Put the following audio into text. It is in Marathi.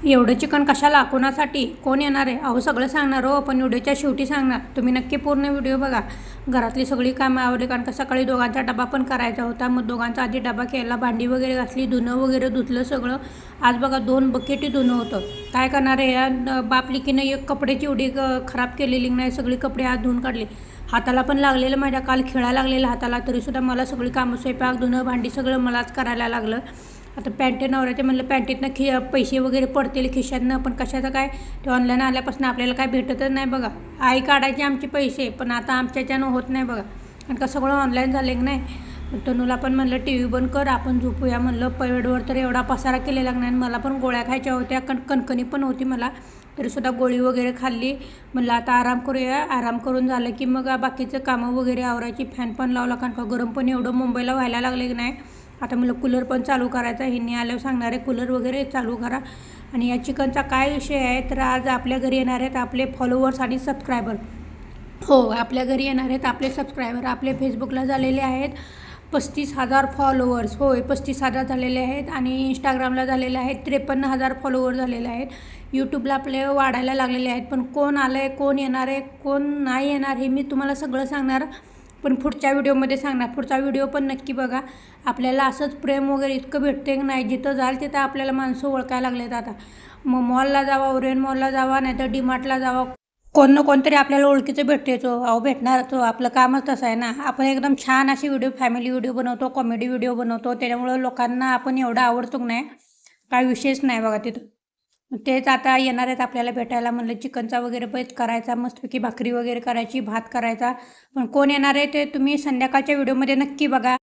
एवढं चिकन कशाला, कोणासाठी, कोण येणार आहे? अहो सगळं सांगणार हो, पण व्हिडिओच्या शेवटी सांगणार. तुम्ही नक्की पूर्ण व्हिडिओ बघा. घरातली सगळी कामं आवडली, कारण का सकाळी दोघांचा डबा पण करायचा होता. मग दोघांचा आधी डबा केला, भांडी वगैरे घातली, धुणं वगैरे धुतलं सगळं. आज बघा 2 बकेटी धुणं होतं. काय करणार आहे या बाप लेकीनं एक कपड्याची एवढी खराब केलेली नाही, सगळी कपडे आज धुवून काढली. हाताला पण लागलेलं माझ्या, काल खेळायला लागलेलं हाताला, तरीसुद्धा मला सगळी कामं, स्वयंपाक, धुणं, भांडी सगळं मलाच करायला लागलं. आता पॅन्ट नवऱ्याचे म्हणलं पॅन्टीतनं पैसे वगैरे पडतील खिशातनं, पण कशाचं काय, ते ऑनलाईन आल्यापासून आपल्याला काय भेटतच नाही बघा. आई काढायचे आमचे पैसे, पण आता आमच्याच्यानं होत नाही बघा, कारण का सगळं ऑनलाईन झालं की नाही. तनूला पण म्हणलं टी व्ही बंद कर, आपण झोपूया म्हणलं. बेडवर तर एवढा पसारा केलेला नाही. मला पण गोळ्या खायच्या होत्या, कणकणी पण होती मला, तरीसुद्धा गोळी वगैरे खाल्ली. म्हणलं आता आराम करूया. आराम करून झालं की मग बाकीचं कामं वगैरे आवरायची. फॅन पण लावला, कारण का गरम पण एवढं मुंबईला व्हायला लागले की नाही. आता मला कूलर पण चालू करायचा, ह्यांनी आल्यावर सांगणार आहे कूलर वगैरे चालू करा. आणि या चिकनचा काय विषय आहे, तर आज आपल्या घरी येणार आहेत आपले फॉलोवर्स आणि सबस्क्रायबर. हो, आपल्या घरी येणार आहेत आपले सबस्क्रायबर. आपले फेसबुकला झालेले आहेत 35,000 फॉलोवर्स. होय, 35,000 झालेले आहेत. आणि इंस्टाग्रामला झालेले आहेत 53,000 फॉलोवर झालेले आहेत. यूट्यूबला आपले वाढायला लागलेले आहेत. पण कोण आलं आहे, कोण येणार आहे, कोण नाही येणार, हे मी तुम्हाला सगळं सांगणार, पण पुढच्या व्हिडिओमध्ये सांगणार. पुढचा व्हिडिओ पण नक्की बघा. आपल्याला असंच प्रेम वगैरे इतकं भेटते की नाही, जिथं जाल तिथं आपल्याला माणसं ओळखायला लागलेत आता. मग मॉलला जावा, ओरियन मॉलला जावा, नाहीतर डीमार्टला जावा, कोण ना कोणतरी आपल्याला ओळखीचं भेटतेचो. अहो भेटणार तो, आपलं कामच तसं आहे ना. आपण एकदम छान अशी व्हिडिओ, फॅमिली व्हिडिओ बनवतो, कॉमेडी व्हिडिओ बनवतो, त्याच्यामुळं लोकांना आपण एवढा आवडतो की नाही, काय विषयच नाही बघा तिथं. तेच आता येणार आहेत आपल्याला भेटायला. म्हणलं चिकनचा वगैरे बेत करायचा, मस्तपैकी भाकरी वगैरे करायची, भात करायचा. पण कोण येणार आहे ते तुम्ही संध्याकाळच्या व्हिडिओमध्ये नक्की बघा.